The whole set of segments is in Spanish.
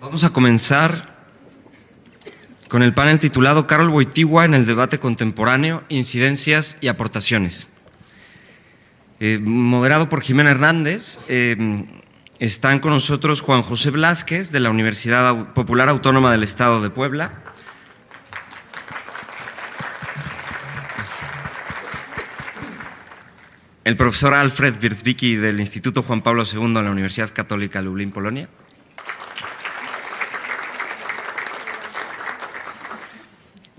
Vamos a comenzar con el panel titulado Karol Wojtyła en el debate contemporáneo, incidencias y aportaciones. Moderado por Jimena Hernández. Están con nosotros Juan José Blázquez, de la Universidad Popular Autónoma del Estado de Puebla. El profesor Alfred Wierzbicki, del Instituto Juan Pablo II de la Universidad Católica Lublin, Polonia.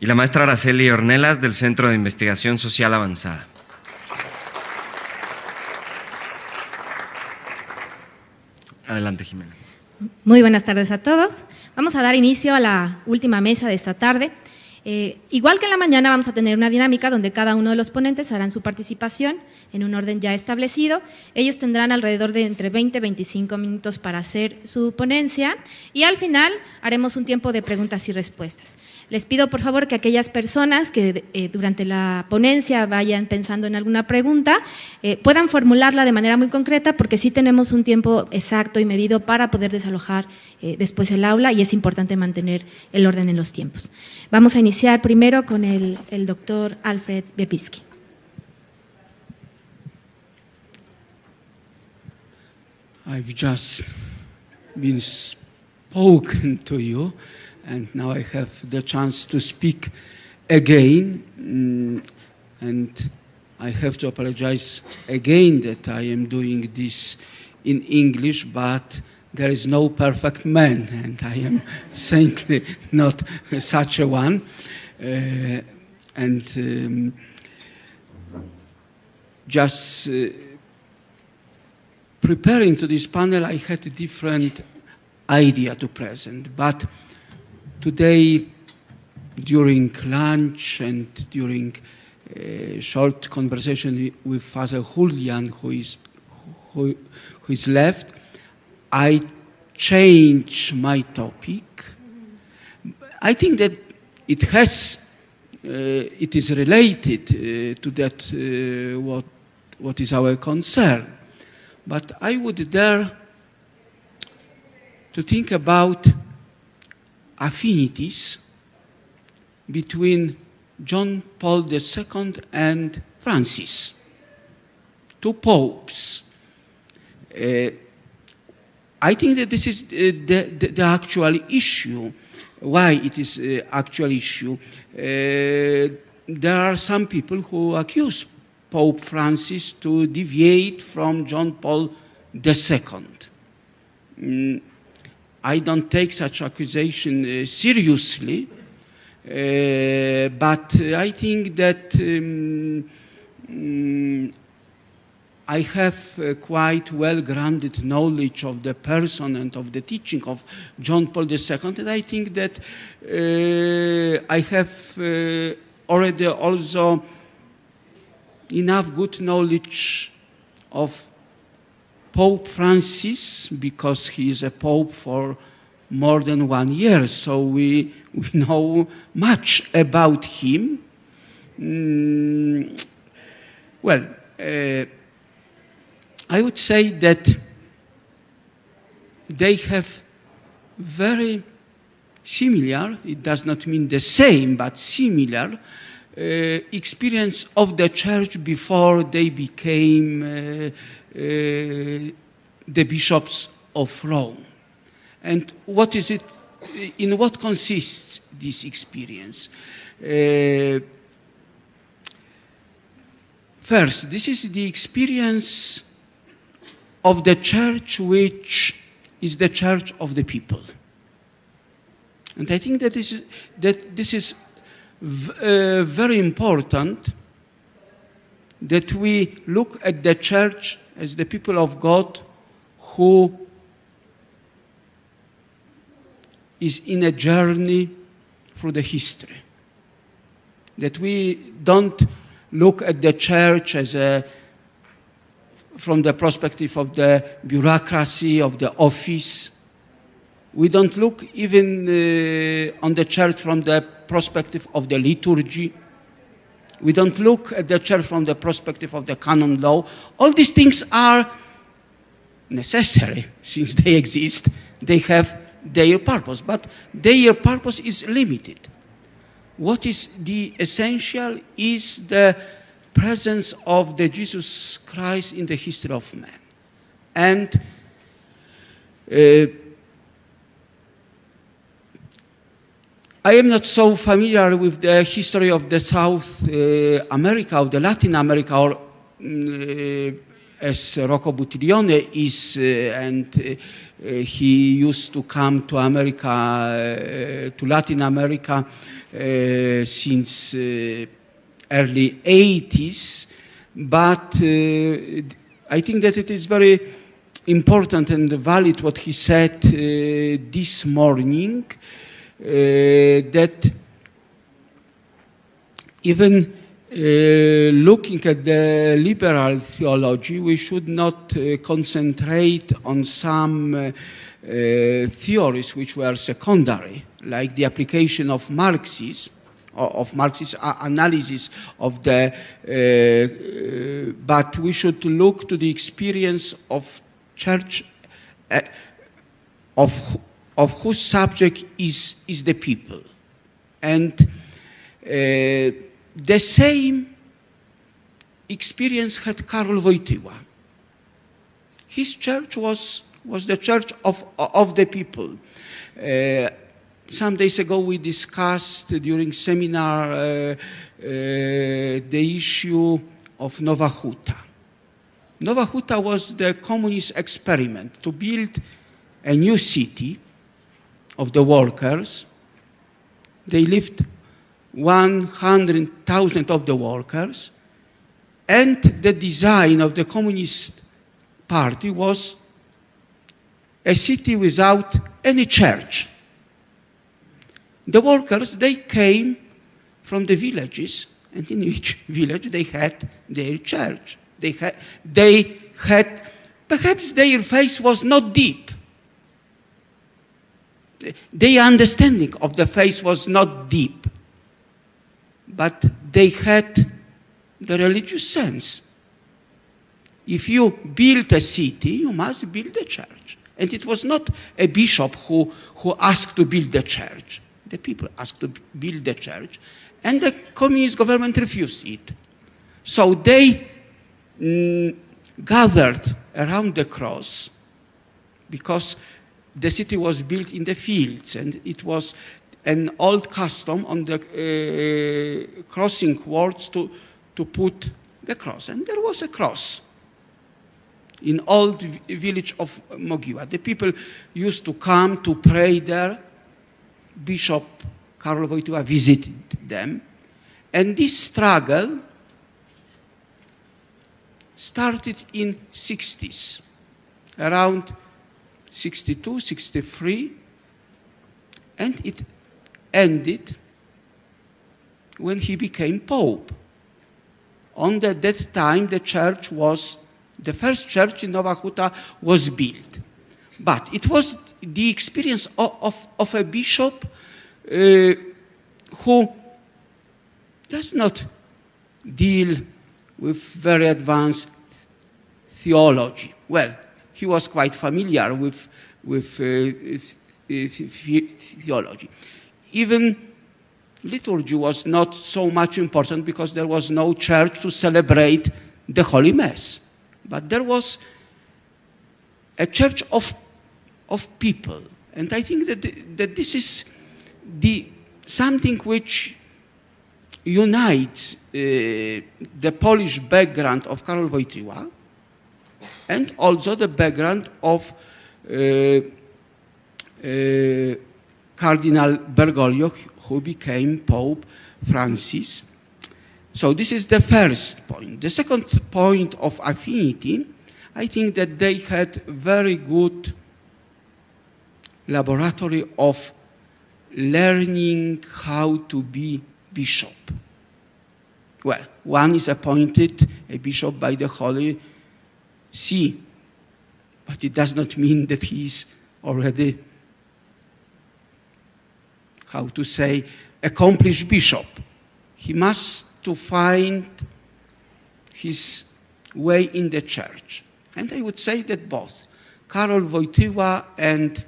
Y la maestra Araceli Ornelas, del Centro de Investigación Social Avanzada. Adelante, Jimena. Muy buenas tardes a todos. Vamos a dar inicio a la última mesa de esta tarde. Igual que en la mañana, vamos a tener una dinámica donde cada uno de los ponentes harán su participación en un orden ya establecido. Ellos tendrán alrededor de entre 20 y 25 minutos para hacer su ponencia y al final haremos un tiempo de preguntas y respuestas. Les pido por favor que aquellas personas que durante la ponencia vayan pensando en alguna pregunta puedan formularla de manera muy concreta, porque sí tenemos un tiempo exacto y medido para poder desalojar después el aula y es importante mantener el orden en los tiempos. Vamos a iniciar primero con el doctor Alfred Wierzbicki. I've just been spoken to you, and now I have the chance to speak again, and I have to apologize again that I am doing this in English, but there is no perfect man, and I am certainly not such a one. Preparing to this panel, I had a different idea to present, but today, during lunch and during a short conversation with Father Julian, who is left, I changed my topic. I think that it is related to that what is our concern. But I would dare to think about affinities between John Paul II and Francis, two popes. I think that this is the actual issue. Why it is an actual issue? There are some people who accuse Pope Francis to deviate from John Paul II. I don't take such accusation seriously, but I think that I have quite well-grounded knowledge of the person and of the teaching of John Paul II, and I think that I have already also enough good knowledge of Pope Francis, because he is a pope for more than 1 year, so we know much about him. I would say that they have very similar, it does not mean the same, but similar experience of the church before they became the bishops of Rome. And what is it? In what consists this experience? First, this is the experience of the church which is the church of the people. And I think that this is very important, that we look at the church as the people of God who is in a journey through the history. that we don't look at the church as from the perspective of the bureaucracy, of the office. We don't look even on the church from the perspective of the liturgy. We don't look at the church from the perspective of the canon law. All these things are necessary since they exist. They have their purpose, but their purpose is limited. What is the essential is the presence of the Jesus Christ in the history of man. And I am not so familiar with the history of the South America, of the Latin America, or as Rocco Buttiglione is, and he used to come to America, to Latin America, since early 80s, but I think that it is very important and valid what he said this morning, that even looking at the liberal theology, we should not concentrate on some theories which were secondary, like the application of Marxism, of Marxist analysis of the, but we should look to the experience of church, of whose subject is the people. And the same experience had Karol Wojtyła. His church was the church of the people. Some days ago we discussed during seminar the issue of Nowa Huta. Nowa Huta was the communist experiment to build a new city of the workers. They lived 100,000 of the workers, and the design of the Communist Party was a city without any church. The workers, they came from the villages, and in each village they had their church. They had perhaps their faith was not deep. Their understanding of the faith was not deep, but they had the religious sense. If you build a city, you must build a church. And it was not a bishop who asked to build the church. The people asked to build the church, and the communist government refused it. So they gathered around the cross, because the city was built in the fields, and it was an old custom on the crossing wards to put the cross. And there was a cross in old village of Mogiła. The people used to come to pray there. Bishop Karol Wojtyła visited them. And this struggle started in 60s, around 62, 63, and it ended when he became Pope. On that time, the church was, the first church in Nowa Huta was built. But it was the experience of a bishop who does not deal with very advanced theology. Well, he was quite familiar with theology. Even liturgy was not so much important because there was no church to celebrate the Holy Mass. But there was a church of people. And I think that this is something which unites the Polish background of Karol Wojtyła and also the background of Cardinal Bergoglio, who became Pope Francis. So this is the first point. The second point of affinity, I think that they had very good laboratory of learning how to be bishop. Well, one is appointed a bishop by the Holy See, but it does not mean that he is already, how to say, accomplished bishop. He must to find his way in the church. And I would say that both Karol Wojtyła and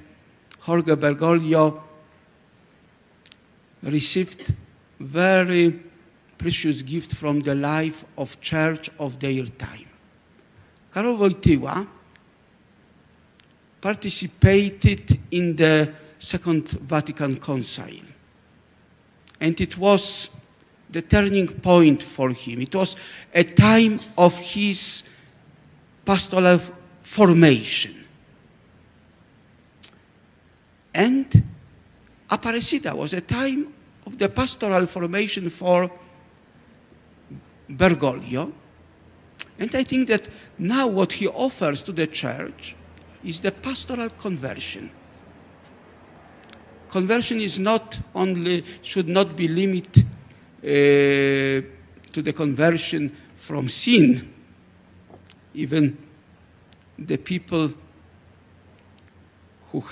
Jorge Bergoglio received very precious gift from the life of church of their time. Karol Wojtyła participated in the Second Vatican Council, and it was the turning point for him. It was a time of his pastoral formation. And Aparecida was a time of the pastoral formation for Bergoglio. And I think that now what he offers to the church is the pastoral conversion. Conversion is not only, should not be limited to the conversion from sin. Even the people who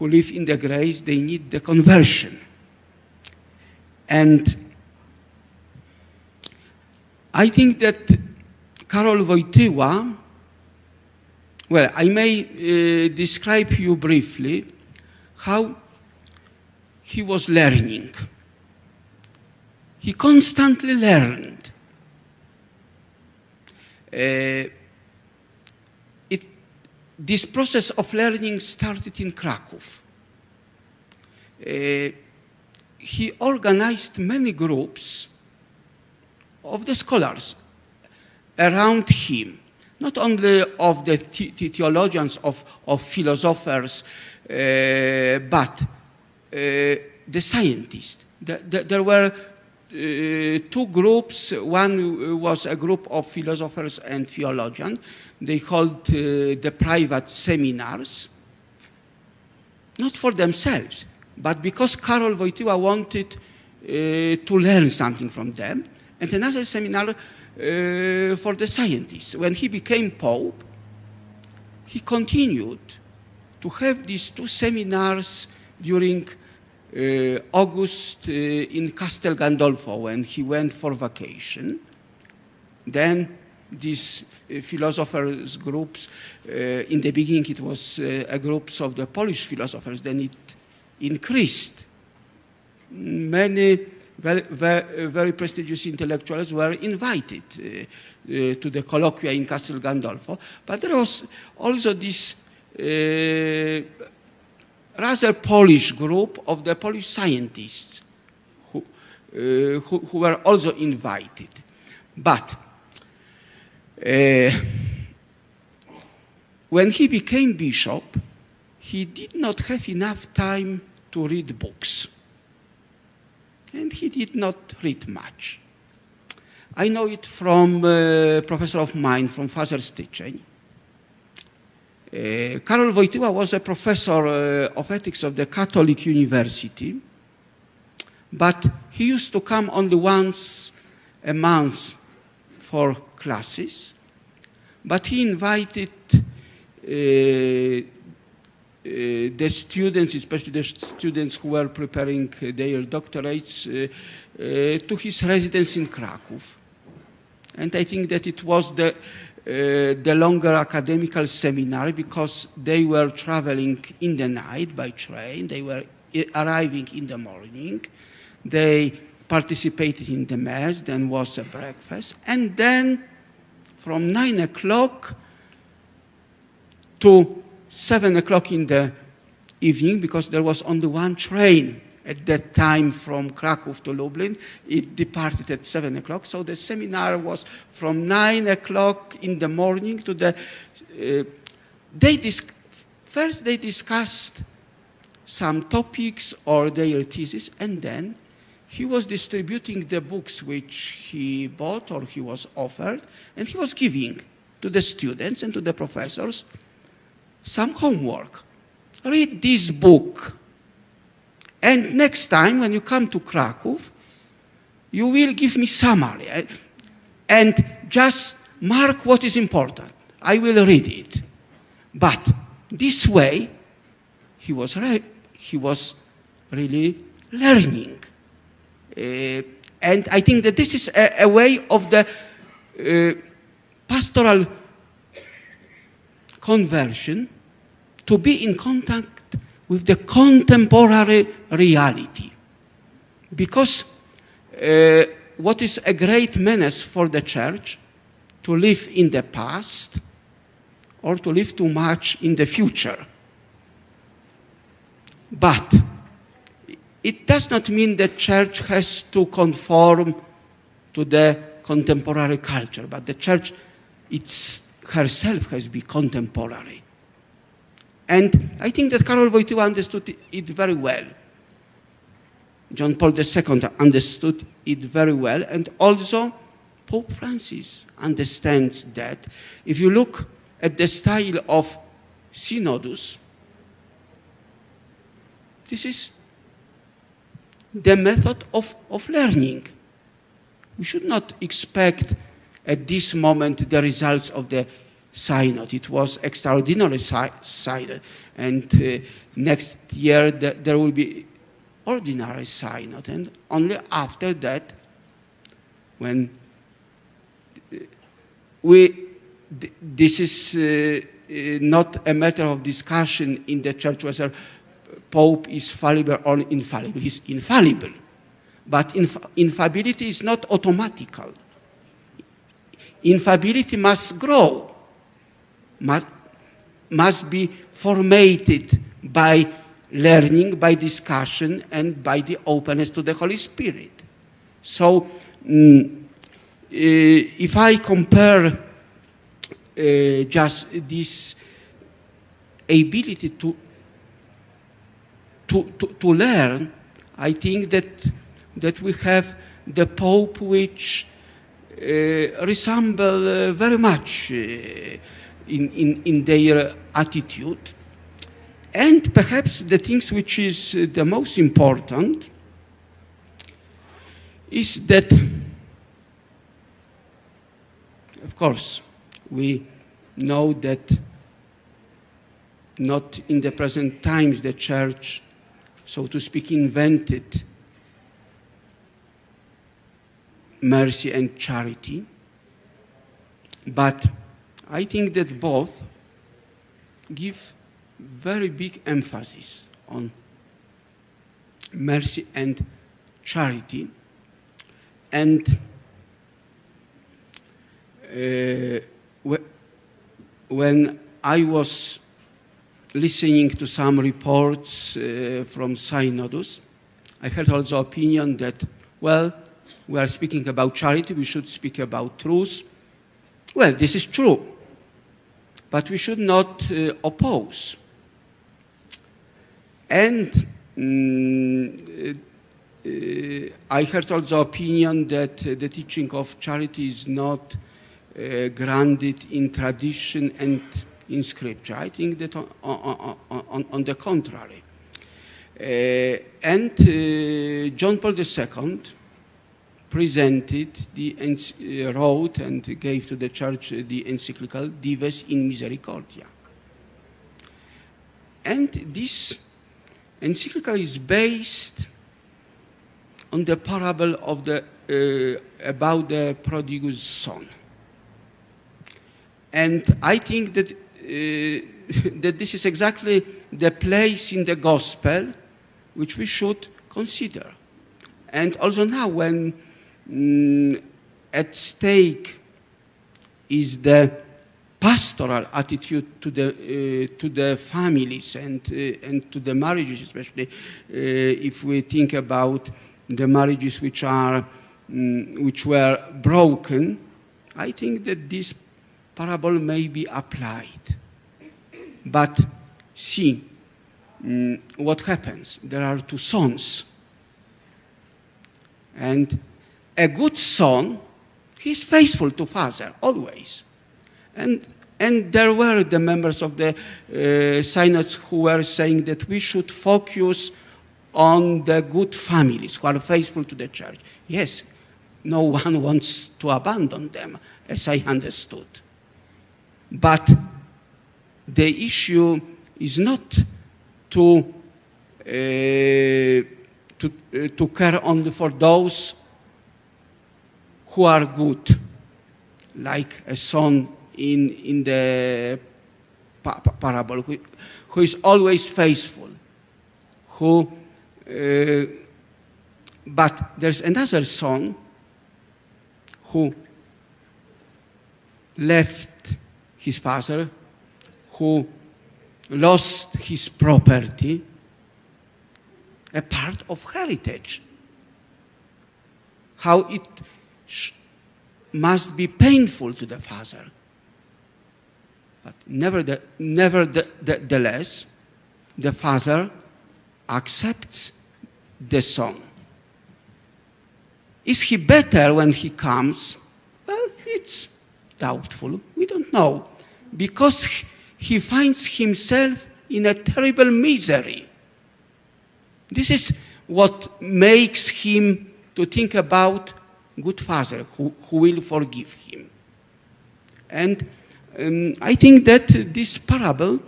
live in the grace, they need the conversion. And I think that Karol Wojtyła, well, I may describe you briefly how he was learning. He constantly learned. This process of learning started in Kraków. He organized many groups of the scholars around him, not only of the theologians, of philosophers, but the scientists. There were two groups. One was a group of philosophers and theologians. They called the private seminars, not for themselves, but because Karol Wojtyła wanted to learn something from them, and another seminar for the scientists. When he became Pope, he continued to have these two seminars during August in Castel Gandolfo when he went for vacation. Then these philosophers groups, in the beginning it was a groups of the Polish philosophers, then it increased. Many very prestigious intellectuals were invited to the colloquia in Castel Gandolfo, but there was also this rather Polish group of the Polish scientists who were also invited. But when he became bishop, he did not have enough time to read books. And he did not read much. I know it from a professor of mine, from Father Styczeń. Karol Wojtyła was a professor of ethics of the Catholic University, but he used to come only once a month for classes, but he invited the students, especially the students who were preparing their doctorates, to his residence in Kraków. And I think that it was the longer academical seminar because they were traveling in the night by train, they were arriving in the morning, they participated in the mass, then was a breakfast, and then from 9 o'clock to 7 o'clock in the evening, because there was only one train at that time from Kraków to Lublin. It departed at 7 o'clock, so the seminar was from 9 o'clock in the morning to the... First they discussed some topics or their thesis, and then he was distributing the books which he bought or he was offered, and he was giving to the students and to the professors some homework. Read this book. And next time when you come to Kraków, you will give me summary and just mark what is important. I will read it. But this way, he was really learning. And I think that this is a way of the pastoral conversion to be in contact with the contemporary reality. Because what is a great menace for the church, to live in the past or to live too much in the future. But it does not mean the church has to conform to the contemporary culture, but the church herself has to be contemporary. And I think that Karol Wojtyła understood it very well. John Paul II understood it very well, and also Pope Francis understands that. If you look at the style of Synodus, this is the method of learning. We should not expect at this moment the results of the synod. It was extraordinary synod, and next year there will be ordinary synod, and only after that, when this is not a matter of discussion in the church whether Pope is fallible or infallible. He's infallible, but infallibility is not automatical. Infallibility must grow, must be formatted by learning, by discussion, and by the openness to the Holy Spirit. So, if I compare just this ability to learn, I think that we have the Pope which resemble very much in their attitude. And perhaps the things which is the most important is that, of course, we know that not in the present times the church, so to speak, invented mercy and charity, but I think that both give very big emphasis on mercy and charity. And when I was listening to some reports from Synodus, I heard also opinion that, well, we are speaking about charity, we should speak about truth. Well, this is true, but we should not oppose. And I heard also opinion that the teaching of charity is not grounded in tradition and in Scripture. I think that on the contrary. And John Paul II presented, wrote and gave to the church the encyclical Dives in Misericordia. And this encyclical is based on the parable of about the prodigal son. And I think that that this is exactly the place in the gospel which we should consider. And also now, when at stake is the pastoral attitude to the families and to the marriages, especially if we think about the marriages which were broken, I think that this parable may be applied. But see what happens. There are two sons. And a good son, he's faithful to father, always. And there were the members of the synods who were saying that we should focus on the good families who are faithful to the church. Yes, no one wants to abandon them, as I understood. But the issue is not to care only for those who are good, like a son in the parable, who is always faithful, but there's another son who left his father, who lost his property, a part of heritage. How it must be painful to the father. But nevertheless, the father accepts the son. Is he better when he comes? Well, it's doubtful. We don't know. Because he finds himself in a terrible misery. This is what makes him to think about good father who will forgive him. And I think that this parable,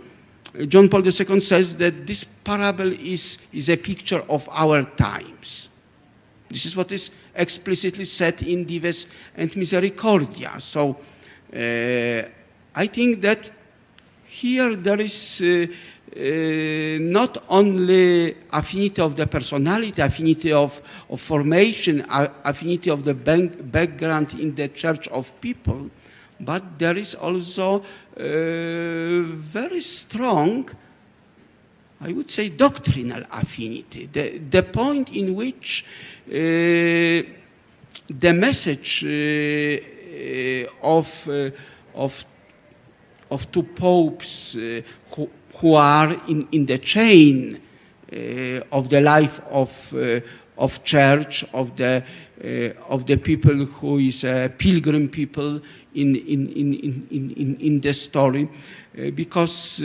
John Paul II says that this parable is a picture of our times. This is what is explicitly said in Dives and Misericordia. So I think that here there is not only affinity of the personality, affinity of formation, affinity of the background in the church of people, but there is also very strong, I would say, doctrinal affinity. The point in which the message of two popes who are in the chain of the life of church, of the people who is a pilgrim people in the story, because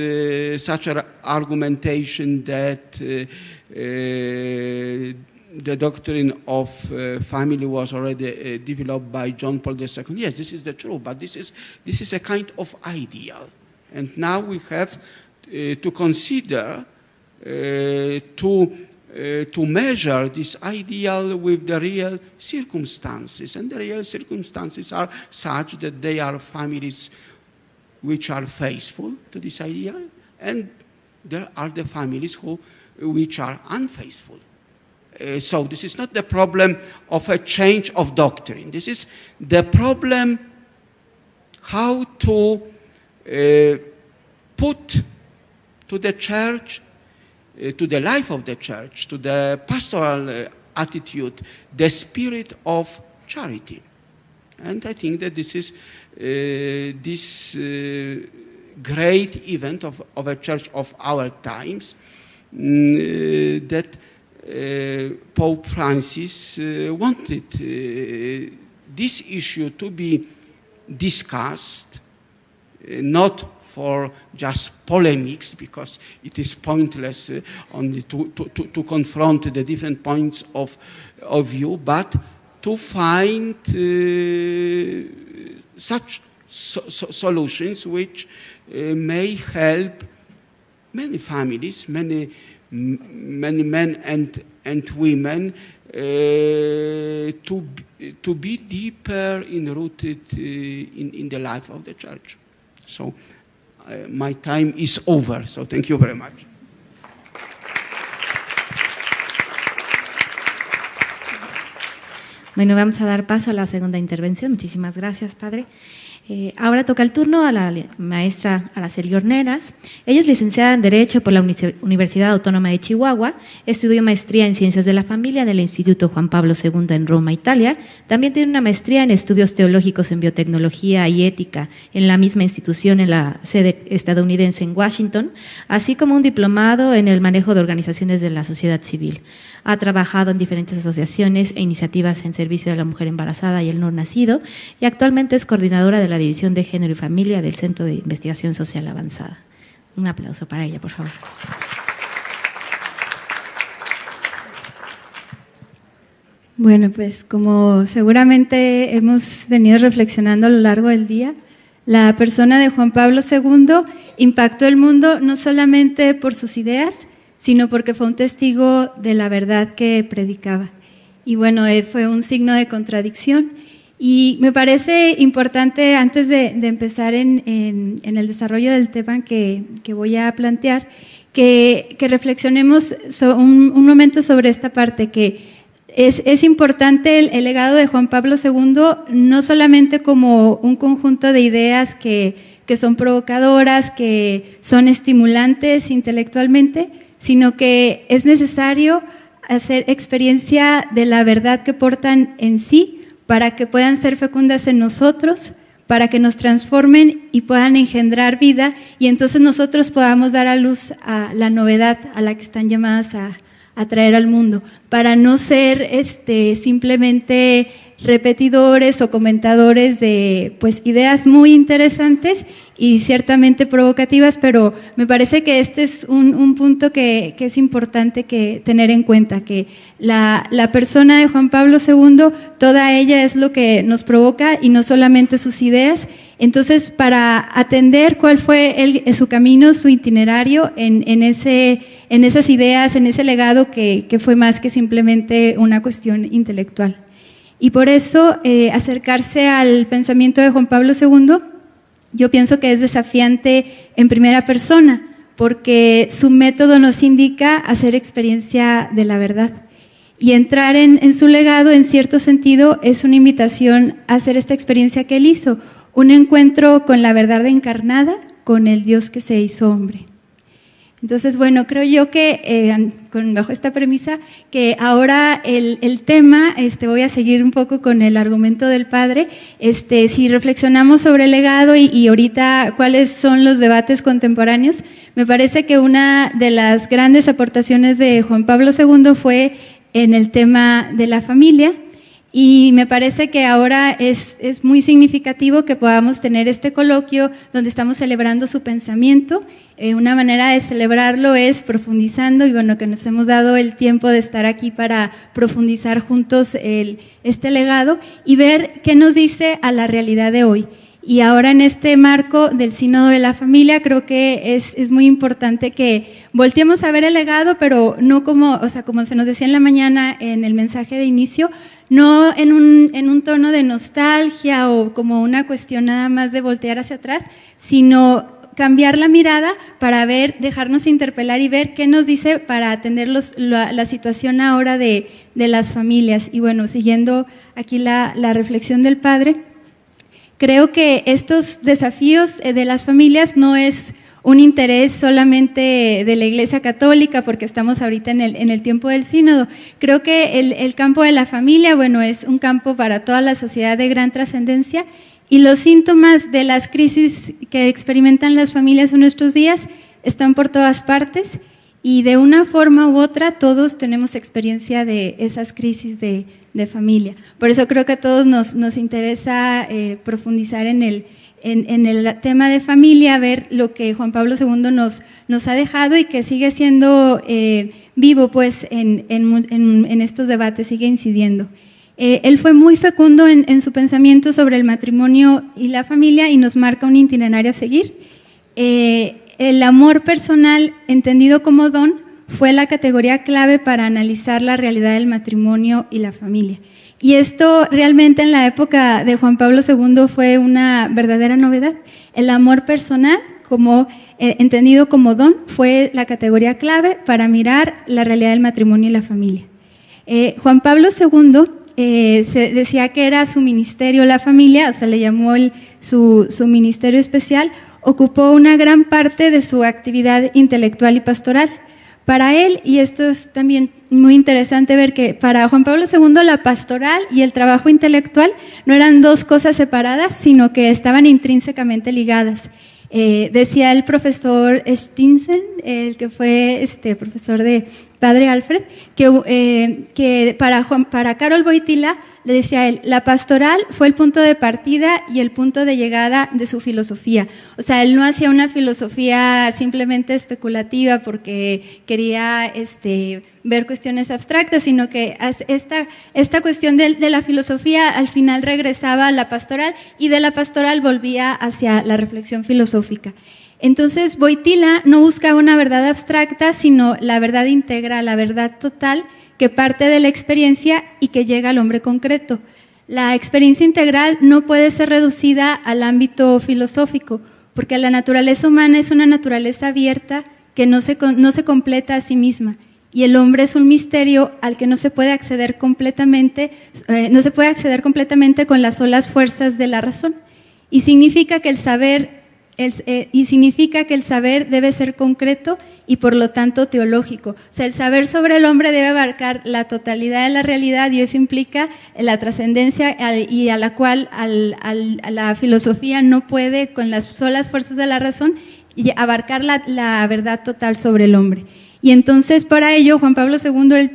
such an argumentation that the doctrine of family was already developed by John Paul II. Yes, this is the truth, but this is a kind of ideal, and now we have to consider to measure this ideal with the real circumstances, and the real circumstances are such that they are families which are faithful to this ideal, and there are the families which are unfaithful. So this is not the problem of a change of doctrine. This is the problem how to put to the church, to the life of the church, to the pastoral attitude, the spirit of charity. And I think that this is this great event of a church of our times, that Pope Francis wanted this issue to be discussed, not for just polemics, because it is pointless only to confront the different points of view, but to find such solutions which may help many families, many men and women to be deeper rooted in the life of the church. So my time is over, so thank you very much. Bueno, vamos a dar paso a la segunda intervención. Muchísimas gracias, padre. Ahora toca el turno a la maestra Araceli Horneras. Ella es licenciada en Derecho por la Universidad Autónoma de Chihuahua, estudió maestría en Ciencias de la Familia en el Instituto Juan Pablo II en Roma, Italia. También tiene una maestría en Estudios Teológicos en Biotecnología y Ética en la misma institución, en la sede estadounidense en Washington, así como un diplomado en el manejo de organizaciones de la sociedad civil. Ha trabajado en diferentes asociaciones e iniciativas en servicio de la mujer embarazada y el no nacido, y actualmente es coordinadora de la División de Género y Familia del Centro de Investigación Social Avanzada. Un aplauso para ella, por favor. Bueno, pues como seguramente hemos venido reflexionando a lo largo del día, la persona de Juan Pablo II impactó el mundo no solamente por sus ideas, sino porque fue un testigo de la verdad que predicaba. Y bueno, fue un signo de contradicción. Y me parece importante, antes de empezar en el desarrollo del tema que voy a plantear, que reflexionemos un momento sobre esta parte, que es importante el legado de Juan Pablo II, no solamente como un conjunto de ideas que son provocadoras, que son estimulantes intelectualmente, sino que es necesario hacer experiencia de la verdad que portan en sí para que puedan ser fecundas en nosotros, para que nos transformen y puedan engendrar vida, y entonces nosotros podamos dar a luz a la novedad a la que están llamadas a traer al mundo, para no ser simplemente repetidores o comentadores de pues ideas muy interesantes y ciertamente provocativas, pero me parece que este es un punto que es importante que tener en cuenta, que la persona de Juan Pablo II, toda ella es lo que nos provoca y no solamente sus ideas. Entonces, para atender cuál fue su camino, su itinerario en esas ideas, en ese legado que fue más que simplemente una cuestión intelectual. Y por eso acercarse al pensamiento de Juan Pablo II, yo pienso que es desafiante en primera persona, porque su método nos indica hacer experiencia de la verdad. Y entrar en su legado, en cierto sentido, es una invitación a hacer esta experiencia que él hizo, un encuentro con la verdad encarnada, con el Dios que se hizo hombre. Entonces, bueno, creo yo que bajo esta premisa, que ahora el tema, voy a seguir un poco con el argumento del padre, si reflexionamos sobre el legado y ahorita cuáles son los debates contemporáneos, me parece que una de las grandes aportaciones de Juan Pablo II fue en el tema de la familia. Y me parece que ahora es muy significativo que podamos tener este coloquio donde estamos celebrando su pensamiento. Una manera de celebrarlo es profundizando, y bueno, que nos hemos dado el tiempo de estar aquí para profundizar juntos este legado y ver qué nos dice a la realidad de hoy. Y ahora en este marco del Sínodo de la Familia, creo que es muy importante que volteemos a ver el legado, pero no como se nos decía en la mañana en el mensaje de inicio, no en un tono de nostalgia o como una cuestión nada más de voltear hacia atrás, sino cambiar la mirada para dejarnos interpelar y ver qué nos dice para atender la situación ahora de las familias. Y bueno, siguiendo aquí la reflexión del padre, creo que estos desafíos de las familias no es un interés solamente de la Iglesia Católica, porque estamos ahorita en el tiempo del sínodo. Creo que el campo de la familia, bueno, es un campo para toda la sociedad de gran trascendencia, y los síntomas de las crisis que experimentan las familias en nuestros días están por todas partes, y de una forma u otra todos tenemos experiencia de esas crisis de familia. Por eso creo que a todos nos interesa profundizar en el tema de familia, ver lo que Juan Pablo II nos ha dejado y que sigue siendo vivo pues en estos debates, sigue incidiendo. Él fue muy fecundo en su pensamiento sobre el matrimonio y la familia y nos marca un itinerario a seguir. El amor personal, entendido como don, fue la categoría clave para analizar la realidad del matrimonio y la familia. Y esto realmente en la época de Juan Pablo II fue una verdadera novedad. El amor personal, entendido como don, fue la categoría clave para mirar la realidad del matrimonio y la familia. Juan Pablo II se decía que era su ministerio la familia, le llamó su ministerio especial, ocupó una gran parte de su actividad intelectual y pastoral. Para él, y esto es también muy interesante ver que para Juan Pablo II la pastoral y el trabajo intelectual no eran dos cosas separadas, sino que estaban intrínsecamente ligadas. Decía el profesor Stinson, el que fue profesor de padre Alfred, que para Karol Wojtyła, le decía a él, la pastoral fue el punto de partida y el punto de llegada de su filosofía. O sea, él no hacía una filosofía simplemente especulativa porque quería ver cuestiones abstractas, sino que esta cuestión de la filosofía al final regresaba a la pastoral y de la pastoral volvía hacia la reflexión filosófica. Entonces, Wojtyła no buscaba una verdad abstracta, sino la verdad íntegra, la verdad total, que parte de la experiencia y que llega al hombre concreto. La experiencia integral no puede ser reducida al ámbito filosófico, porque la naturaleza humana es una naturaleza abierta que no se completa a sí misma, y el hombre es un misterio al que no se puede acceder completamente con las solas fuerzas de la razón, y significa que el saber debe ser concreto y por lo tanto teológico. O sea, el saber sobre el hombre debe abarcar la totalidad de la realidad y eso implica la trascendencia y a la cual a la filosofía no puede, con las solas fuerzas de la razón, abarcar la verdad total sobre el hombre. Y entonces para ello Juan Pablo II,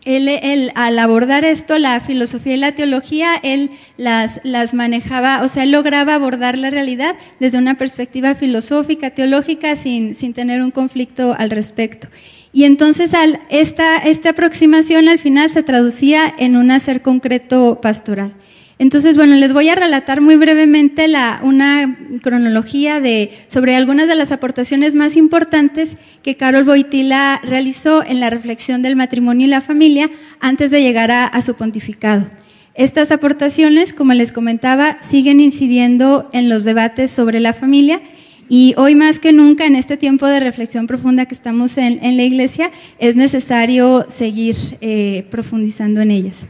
él, al abordar esto, la filosofía y la teología, él las manejaba, o sea, él lograba abordar la realidad desde una perspectiva filosófica, teológica, sin tener un conflicto al respecto. Y entonces esta aproximación al final se traducía en un hacer concreto pastoral. Entonces, bueno, les voy a relatar muy brevemente una cronología sobre algunas de las aportaciones más importantes que Karol Wojtyła realizó en la reflexión del matrimonio y la familia antes de llegar a su pontificado. Estas aportaciones, como les comentaba, siguen incidiendo en los debates sobre la familia y hoy más que nunca, en este tiempo de reflexión profunda que estamos en la Iglesia, es necesario seguir profundizando en ellas.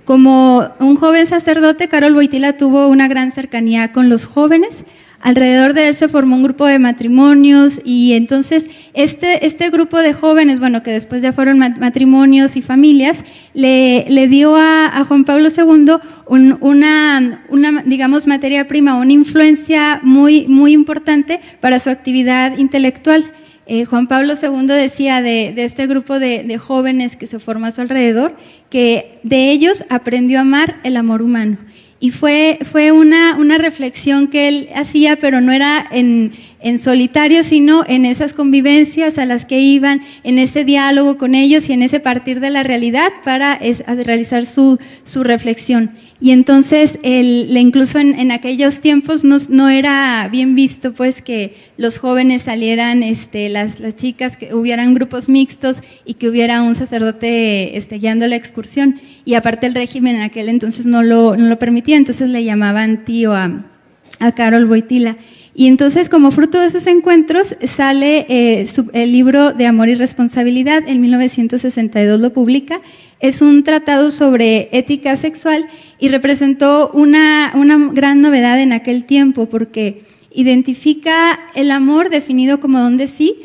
Como un joven sacerdote, Karol Wojtyła tuvo una gran cercanía con los jóvenes. Alrededor de él se formó un grupo de matrimonios y entonces este grupo de jóvenes, bueno, que después ya fueron matrimonios y familias, le dio a Juan Pablo II una digamos, materia prima, una influencia muy, muy importante para su actividad intelectual. Juan Pablo II decía de este grupo de jóvenes que se formó a su alrededor, que de ellos aprendió a amar el amor humano. Y fue una reflexión que él hacía, pero no era en solitario, sino en esas convivencias a las que iban, en ese diálogo con ellos y en ese partir de la realidad para realizar su reflexión. Y entonces, incluso en aquellos tiempos no era bien visto pues que los jóvenes salieran, las chicas, que hubieran grupos mixtos y que hubiera un sacerdote guiando la excursión. Y aparte el régimen en aquel entonces no lo permitía, entonces le llamaban tío a Karol Wojtyła. Y entonces, como fruto de esos encuentros, sale el libro de Amor y Responsabilidad, en 1962 lo publica. Es un tratado sobre ética sexual y representó una gran novedad en aquel tiempo porque identifica el amor definido como don de sí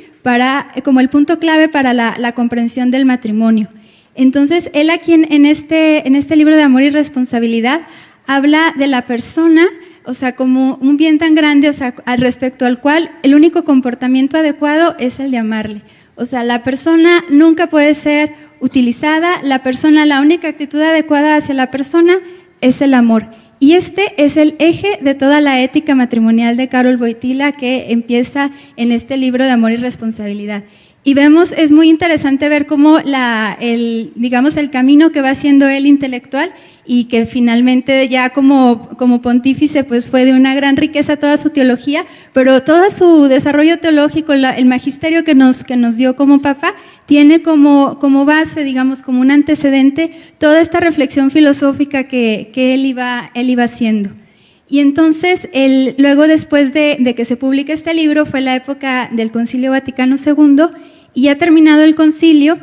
como el punto clave para la comprensión del matrimonio. Entonces, él aquí en este libro de Amor y Responsabilidad habla de la persona, o sea, como un bien tan grande, o sea, al respecto al cual el único comportamiento adecuado es el de amarle. O sea, la persona nunca puede ser utilizada, la única actitud adecuada hacia la persona es el amor. Y este es el eje de toda la ética matrimonial de Karol Wojtyła que empieza en este libro de Amor y Responsabilidad. Y vemos, es muy interesante ver cómo el camino que va haciendo él intelectual y que finalmente ya como pontífice pues fue de una gran riqueza toda su teología, pero todo su desarrollo teológico, el magisterio que nos dio como papa, tiene como base, digamos, como un antecedente, toda esta reflexión filosófica que él iba haciendo. Y entonces, luego después de que se publique este libro, fue la época del Concilio Vaticano II, y ya terminado el concilio,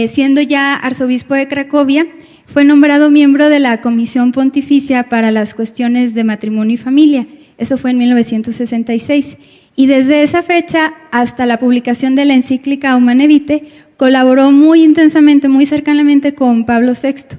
siendo ya arzobispo de Cracovia, fue nombrado miembro de la Comisión Pontificia para las Cuestiones de Matrimonio y Familia. Eso fue en 1966. Y desde esa fecha hasta la publicación de la encíclica Humanae Vitae, colaboró muy intensamente, muy cercanamente con Pablo VI.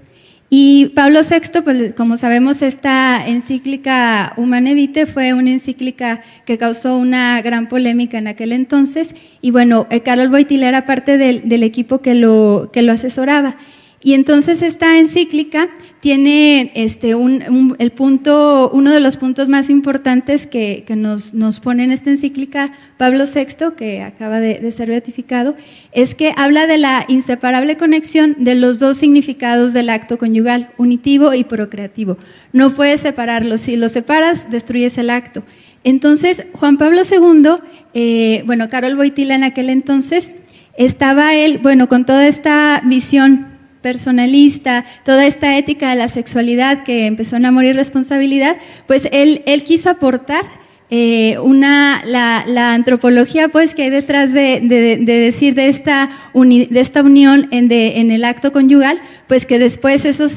Y Pablo VI, pues como sabemos, esta encíclica Humanae Vitae fue una encíclica que causó una gran polémica en aquel entonces, y bueno, Karol Wojtyła era parte del equipo que lo asesoraba. Y entonces esta encíclica tiene uno de los puntos más importantes que nos pone en esta encíclica Pablo VI, que acaba de ser beatificado, es que habla de la inseparable conexión de los dos significados del acto conyugal, unitivo y procreativo. No puedes separarlos, si los separas, destruyes el acto. Entonces, Juan Pablo II, Karol Wojtyła en aquel entonces, estaba él, con toda esta visión personalista, toda esta ética de la sexualidad que empezó en Amor y Responsabilidad, pues él quiso aportar la antropología pues que hay detrás de decir de esta unión en el acto conyugal, pues que después eso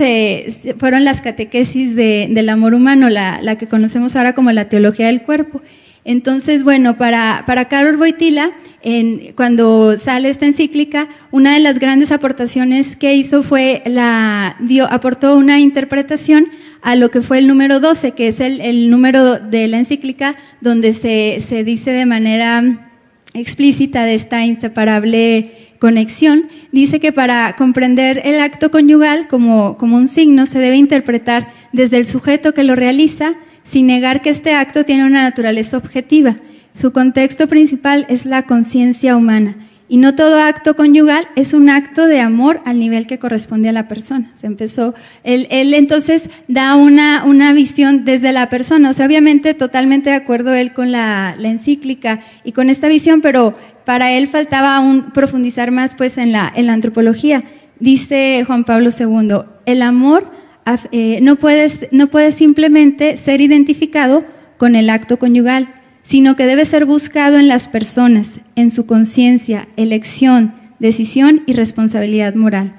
fueron las catequesis del amor humano, la que conocemos ahora como la teología del cuerpo. Entonces, para Karol Wojtyła, cuando sale esta encíclica, una de las grandes aportaciones que hizo fue aportó una interpretación a lo que fue el número 12, que es el número de la encíclica donde se dice de manera explícita de esta inseparable conexión. Dice que para comprender el acto conyugal como un signo se debe interpretar desde el sujeto que lo realiza, sin negar que este acto tiene una naturaleza objetiva. Su contexto principal es la conciencia humana, y no todo acto conyugal es un acto de amor al nivel que corresponde a la persona. Él entonces da una visión desde la persona, obviamente totalmente de acuerdo él con la encíclica y con esta visión, pero para él faltaba aún profundizar más pues en la antropología. Dice Juan Pablo II, el amor no puede simplemente ser identificado con el acto conyugal, sino que debe ser buscado en las personas, en su conciencia, elección, decisión y responsabilidad moral.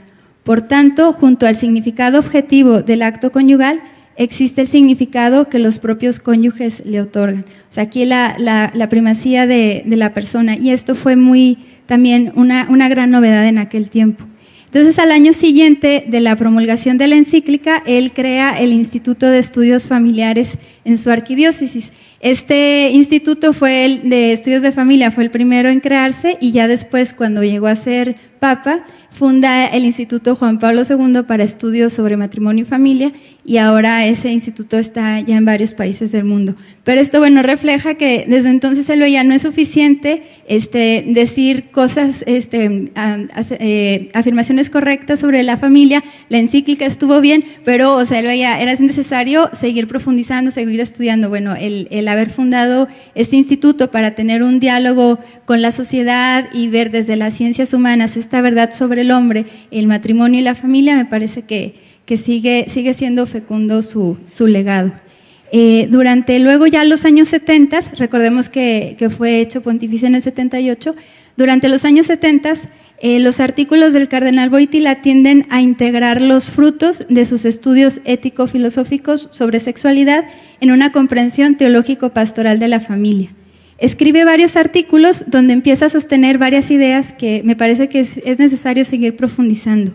Por tanto, junto al significado objetivo del acto conyugal, existe el significado que los propios cónyuges le otorgan. Aquí la primacía de la persona, y esto fue también una gran novedad en aquel tiempo. Entonces, al año siguiente de la promulgación de la encíclica, él crea el Instituto de Estudios Familiares en su arquidiócesis. Este instituto de estudios de familia fue el primero en crearse, y ya después, cuando llegó a ser papa, funda el Instituto Juan Pablo II para estudios sobre matrimonio y familia, y ahora ese instituto está ya en varios países del mundo. Pero esto, refleja que desde entonces él veía no es suficiente decir cosas, afirmaciones correctas sobre la familia. La encíclica estuvo bien, pero él veía era necesario seguir profundizando, seguir estudiando. El haber fundado este instituto para tener un diálogo con la sociedad y ver desde las ciencias humanas esta verdad sobre el hombre, el matrimonio y la familia, me parece que sigue siendo fecundo su legado. Durante luego ya los años 70, recordemos que fue hecho pontífice en el 78, durante los años 70 los artículos del cardenal Wojtyła tienden a integrar los frutos de sus estudios ético-filosóficos sobre sexualidad en una comprensión teológico-pastoral de la familia. Escribe varios artículos donde empieza a sostener varias ideas que me parece que es necesario seguir profundizando.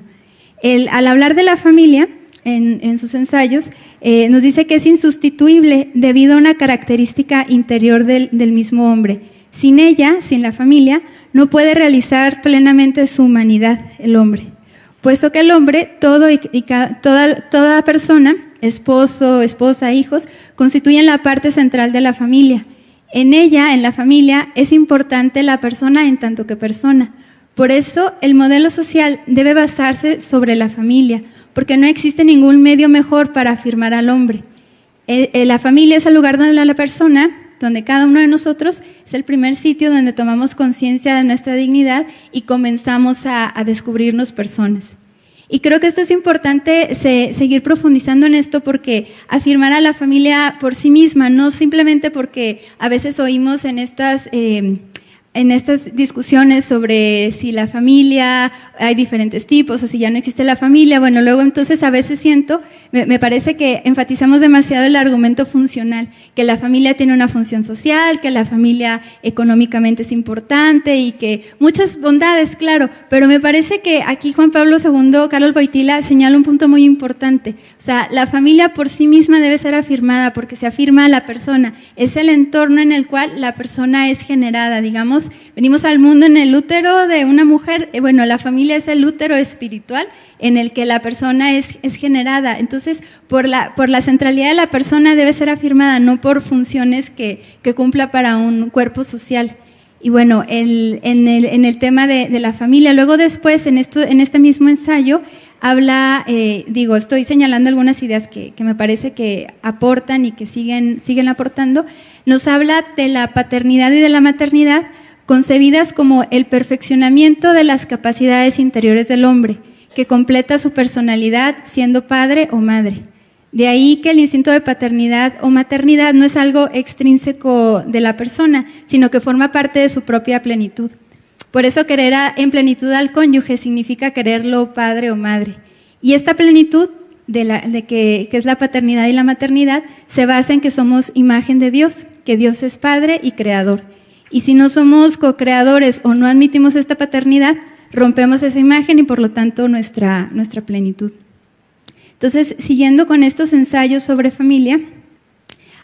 Al hablar de la familia, en sus ensayos, nos dice que es insustituible debido a una característica interior del mismo hombre. Sin ella, sin la familia, no puede realizar plenamente su humanidad el hombre, puesto que el hombre, toda persona, esposo, esposa, hijos, constituyen la parte central de la familia. En ella, en la familia, es importante la persona en tanto que persona. Por eso, el modelo social debe basarse sobre la familia, porque no existe ningún medio mejor para afirmar al hombre. La familia es el lugar donde la persona, donde cada uno de nosotros es el primer sitio donde tomamos conciencia de nuestra dignidad y comenzamos a descubrirnos personas. Y creo que esto es importante seguir profundizando en esto, porque afirmar a la familia por sí misma, no simplemente porque a veces oímos en estas en estas discusiones sobre si la familia, hay diferentes tipos o si ya no existe la familia, bueno, luego entonces a veces me parece que enfatizamos demasiado el argumento funcional, que la familia tiene una función social, que la familia económicamente es importante y que muchas bondades, claro, pero me parece que aquí Juan Pablo II, Karol Wojtyła, señala un punto muy importante. O sea, la familia por sí misma debe ser afirmada porque se afirma a la persona, es el entorno en el cual la persona es generada, digamos, venimos al mundo en el útero de una mujer, bueno, la familia es el útero espiritual en el que la persona es generada, entonces por la centralidad de la persona debe ser afirmada, no por funciones que cumpla para un cuerpo social. Y bueno, en el tema de la familia, luego después en este mismo ensayo habla, estoy señalando algunas ideas que me parece que aportan y que siguen aportando, nos habla de la paternidad y de la maternidad concebidas como el perfeccionamiento de las capacidades interiores del hombre, que completa su personalidad siendo padre o madre. De ahí que el instinto de paternidad o maternidad no es algo extrínseco de la persona, sino que forma parte de su propia plenitud. Por eso querer en plenitud al cónyuge significa quererlo padre o madre. Y esta plenitud que es la paternidad y la maternidad se basa en que somos imagen de Dios, que Dios es Padre y Creador. Y si no somos co-creadores o no admitimos esta paternidad, rompemos esa imagen y por lo tanto nuestra plenitud. Entonces, siguiendo con estos ensayos sobre familia,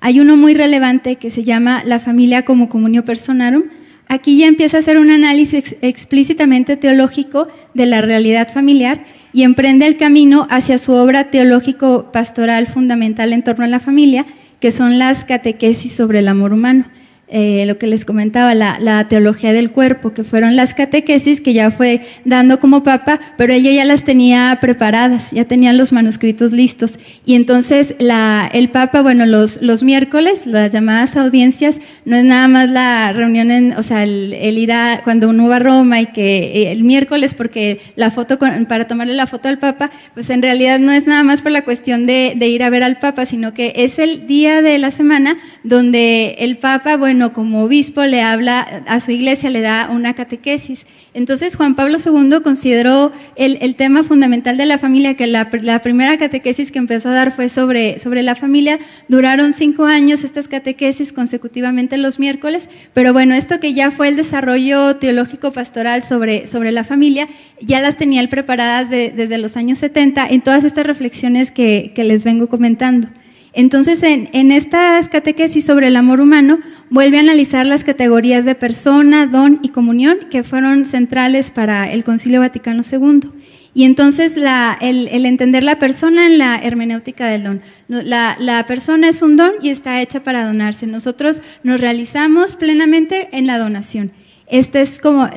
hay uno muy relevante que se llama La familia como communio personarum. Aquí ya empieza a hacer un análisis explícitamente teológico de la realidad familiar y emprende el camino hacia su obra teológico-pastoral fundamental en torno a la familia, que son las catequesis sobre el amor humano. Lo que les comentaba, la teología del cuerpo, que fueron las catequesis que ya fue dando como papa, pero ella ya las tenía preparadas, ya tenían los manuscritos listos. Y entonces el papa, bueno, los miércoles, las llamadas audiencias, no es nada más la reunión, el ir cuando uno va a Roma y que el miércoles, porque la foto, para tomarle la foto al papa, pues en realidad no es nada más por la cuestión de ir a ver al papa, sino que es el día de la semana donde el papa, bueno, como obispo le habla a su iglesia, le da una catequesis. Entonces Juan Pablo II consideró el tema fundamental de la familia, que la primera catequesis que empezó a dar fue sobre la familia. Duraron 5 años estas catequesis consecutivamente los miércoles, pero bueno, esto que ya fue el desarrollo teológico pastoral sobre la familia, ya las tenía él preparadas desde los años 70 en todas estas reflexiones que les vengo comentando. Entonces, en estas catequesis sobre el amor humano, vuelve a analizar las categorías de persona, don y comunión que fueron centrales para el Concilio Vaticano II. Y entonces el entender la persona en la hermenéutica del don. La persona es un don y está hecha para donarse. Nosotros nos realizamos plenamente en la donación. Esta es como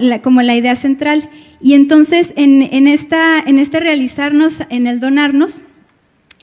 la idea central. Y entonces, en este realizarnos, en el donarnos,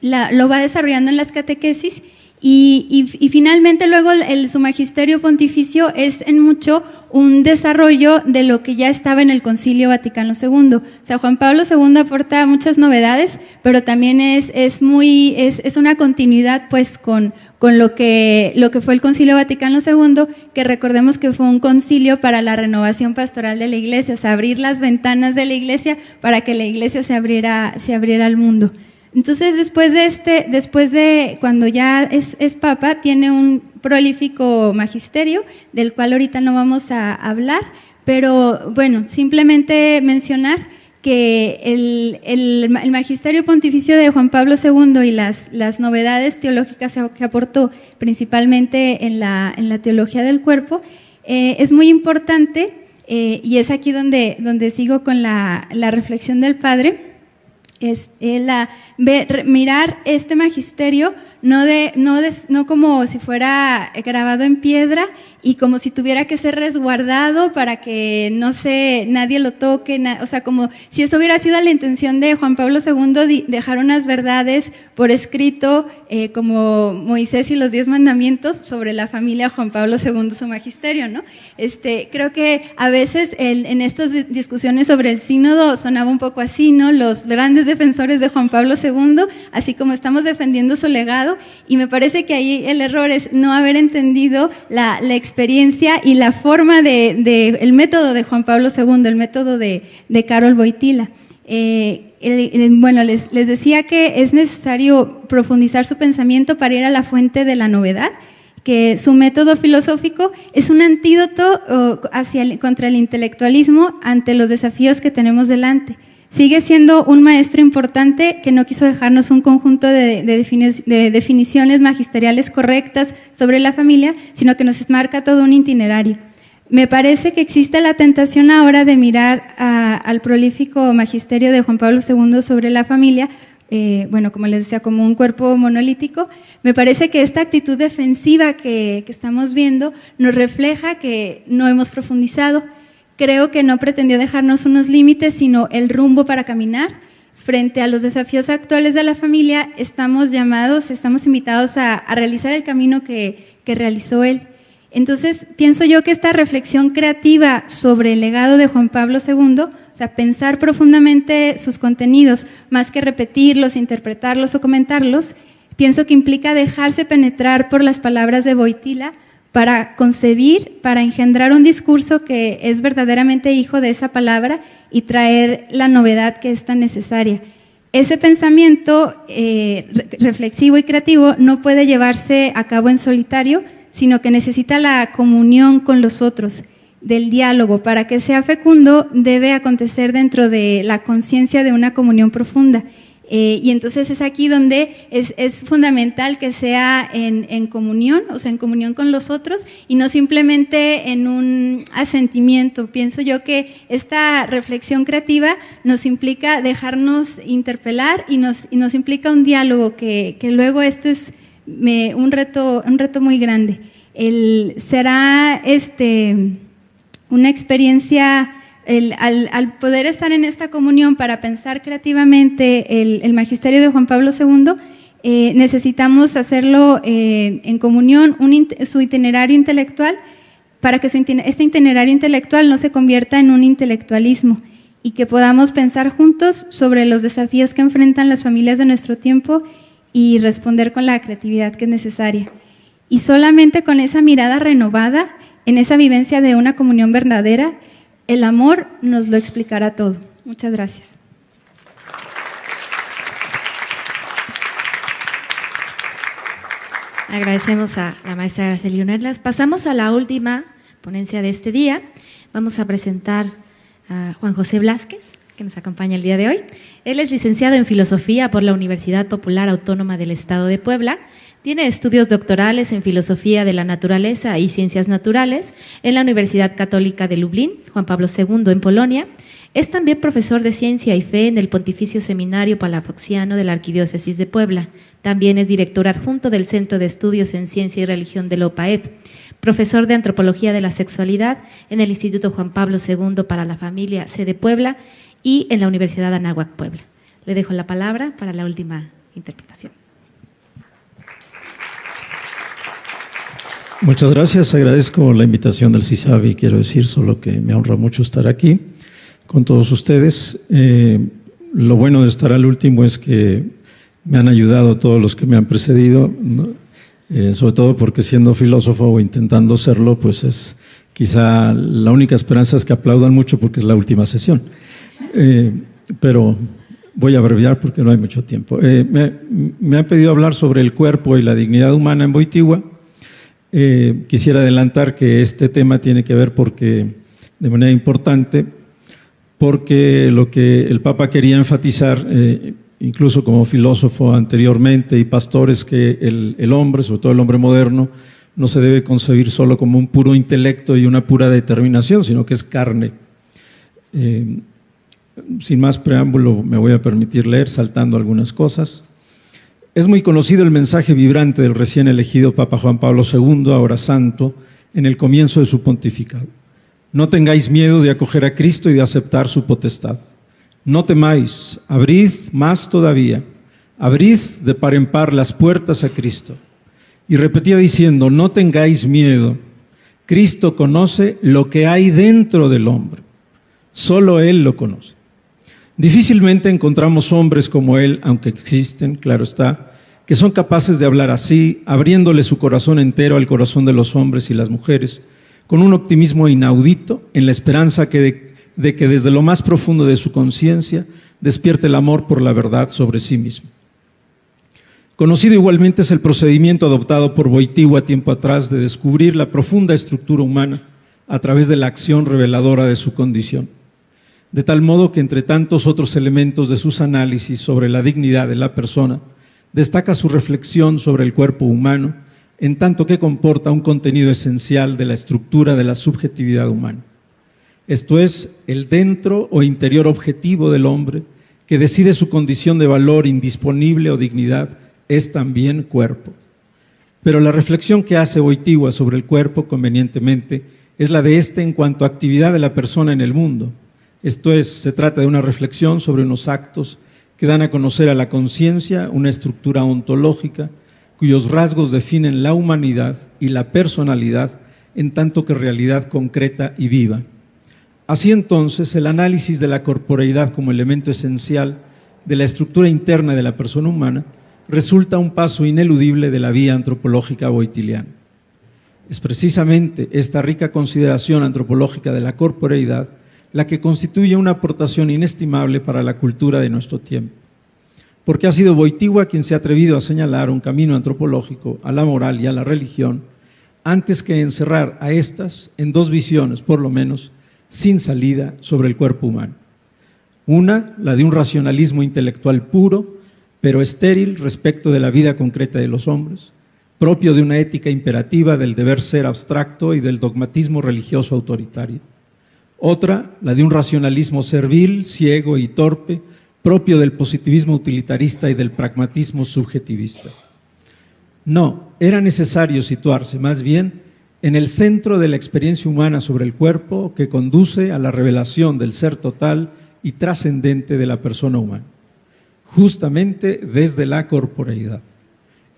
lo va desarrollando en las catequesis y finalmente luego su magisterio pontificio es en mucho un desarrollo de lo que ya estaba en el Concilio Vaticano II. O sea, Juan Pablo II aporta muchas novedades, pero también es una continuidad pues con lo que fue el Concilio Vaticano II, que recordemos que fue un concilio para la renovación pastoral de la Iglesia, o sea, abrir las ventanas de la Iglesia para que la Iglesia se abriera al mundo. Entonces, después de cuando ya es papa, tiene un prolífico magisterio, del cual ahorita no vamos a hablar, pero bueno, simplemente mencionar que el magisterio pontificio de Juan Pablo II y las novedades teológicas que aportó, principalmente en la teología del cuerpo, es muy importante, y es aquí donde sigo con la reflexión del padre. Es mirar este magisterio no como si fuera grabado en piedra y como si tuviera que ser resguardado para que nadie lo toque, o sea, como si eso hubiera sido la intención de Juan Pablo II, dejar unas verdades por escrito, como Moisés y los 10 mandamientos sobre la familia Juan Pablo II, su magisterio, ¿no? Creo que a veces en estas discusiones sobre el sínodo sonaba un poco así, ¿no? Los grandes defensores de Juan Pablo II, así como estamos defendiendo su legado, y me parece que ahí el error es no haber entendido la experiencia y la forma el método de Juan Pablo II, el método de Karol Wojtyla. Bueno, les decía que es necesario profundizar su pensamiento para ir a la fuente de la novedad, que su método filosófico es un antídoto contra el intelectualismo ante los desafíos que tenemos delante. Sigue siendo un maestro importante que no quiso dejarnos un conjunto de definiciones magisteriales correctas sobre la familia, sino que nos marca todo un itinerario. Me parece que existe la tentación ahora de mirar al prolífico magisterio de Juan Pablo II sobre la familia, bueno, como les decía, como un cuerpo monolítico. Me parece que esta actitud defensiva que estamos viendo nos refleja que no hemos profundizado. Creo que no pretendió dejarnos unos límites, sino el rumbo para caminar. Frente a los desafíos actuales de la familia, estamos invitados a realizar el camino que realizó él. Entonces, pienso yo que esta reflexión creativa sobre el legado de Juan Pablo II, o sea, pensar profundamente sus contenidos, más que repetirlos, interpretarlos o comentarlos, pienso que implica dejarse penetrar por las palabras de Wojtyla para concebir, para engendrar un discurso que es verdaderamente hijo de esa palabra y traer la novedad que es tan necesaria. Ese pensamiento reflexivo y creativo no puede llevarse a cabo en solitario, sino que necesita la comunión con los otros, del diálogo. Para que sea fecundo, debe acontecer dentro de la conciencia de una comunión profunda. Y entonces es aquí donde es fundamental que sea en comunión, o sea, en comunión con los otros, y no simplemente en un asentimiento. Pienso yo que esta reflexión creativa nos implica dejarnos interpelar y nos implica un diálogo, que luego esto es un reto muy grande. Será una experiencia, al poder estar en esta comunión para pensar creativamente el magisterio de Juan Pablo II, necesitamos hacerlo en comunión, su itinerario intelectual, para que este itinerario intelectual no se convierta en un intelectualismo y que podamos pensar juntos sobre los desafíos que enfrentan las familias de nuestro tiempo y responder con la creatividad que es necesaria. Y solamente con esa mirada renovada, en esa vivencia de una comunión verdadera, el amor nos lo explicará todo. Muchas gracias. Agradecemos a la maestra Araceli Unerlas. Pasamos a la última ponencia de este día. Vamos a presentar a Juan José Blázquez, que nos acompaña el día de hoy. Él es licenciado en Filosofía por la Universidad Popular Autónoma del Estado de Puebla. Tiene estudios doctorales en Filosofía de la Naturaleza y Ciencias Naturales en la Universidad Católica de Lublin, Juan Pablo II en Polonia. Es también profesor de Ciencia y Fe en el Pontificio Seminario Palafoxiano de la Arquidiócesis de Puebla. También es director adjunto del Centro de Estudios en Ciencia y Religión de la OPAEP. Profesor de Antropología de la Sexualidad en el Instituto Juan Pablo II para la Familia, sede Puebla, y en la Universidad Anáhuac Puebla. Le dejo la palabra para la última interpretación. Muchas gracias, agradezco la invitación del CISABI. Quiero decir solo que me honra mucho estar aquí con todos ustedes. Lo bueno de estar al último es que me han ayudado todos los que me han precedido, ¿no? Sobre todo porque siendo filósofo o intentando serlo, pues es quizá la única esperanza es que aplaudan mucho porque es la última sesión. Pero voy a abreviar porque no hay mucho tiempo. Me han pedido hablar sobre el cuerpo y la dignidad humana en Wojtyła. Quisiera adelantar que este tema tiene que ver de manera importante, porque lo que el Papa quería enfatizar, incluso como filósofo anteriormente y pastor, es que el hombre, sobre todo el hombre moderno, no se debe concebir solo como un puro intelecto y una pura determinación, sino que es carne. Sin más preámbulo, me voy a permitir leer, saltando algunas cosas. Es muy conocido el mensaje vibrante del recién elegido Papa Juan Pablo II, ahora santo, en el comienzo de su pontificado. No tengáis miedo de acoger a Cristo y de aceptar su potestad. No temáis, abrid más todavía, abrid de par en par las puertas a Cristo. Y repetía diciendo, no tengáis miedo, Cristo conoce lo que hay dentro del hombre, solo Él lo conoce. Difícilmente encontramos hombres como Él, aunque existen, claro está, que son capaces de hablar así, abriéndole su corazón entero al corazón de los hombres y las mujeres, con un optimismo inaudito, en la esperanza de que desde lo más profundo de su conciencia despierte el amor por la verdad sobre sí mismo. Conocido igualmente es el procedimiento adoptado por Wojtyła tiempo atrás de descubrir la profunda estructura humana a través de la acción reveladora de su condición, de tal modo que entre tantos otros elementos de sus análisis sobre la dignidad de la persona, destaca su reflexión sobre el cuerpo humano, en tanto que comporta un contenido esencial de la estructura de la subjetividad humana. Esto es, el dentro o interior objetivo del hombre, que decide su condición de valor indisponible o dignidad, es también cuerpo. Pero la reflexión que hace Wojtyła sobre el cuerpo, convenientemente, es la de éste en cuanto a actividad de la persona en el mundo. Esto es, se trata de una reflexión sobre unos actos que dan a conocer a la conciencia una estructura ontológica cuyos rasgos definen la humanidad y la personalidad en tanto que realidad concreta y viva. Así entonces, el análisis de la corporeidad como elemento esencial de la estructura interna de la persona humana resulta un paso ineludible de la vía antropológica wojtyliana. Es precisamente esta rica consideración antropológica de la corporeidad la que constituye una aportación inestimable para la cultura de nuestro tiempo, porque ha sido Wojtyła quien se ha atrevido a señalar un camino antropológico a la moral y a la religión, antes que encerrar a estas en dos visiones, por lo menos, sin salida sobre el cuerpo humano. Una, la de un racionalismo intelectual puro, pero estéril respecto de la vida concreta de los hombres, propio de una ética imperativa del deber ser abstracto y del dogmatismo religioso autoritario. Otra, la de un racionalismo servil, ciego y torpe, propio del positivismo utilitarista y del pragmatismo subjetivista. No, era necesario situarse más bien en el centro de la experiencia humana sobre el cuerpo que conduce a la revelación del ser total y trascendente de la persona humana, justamente desde la corporeidad,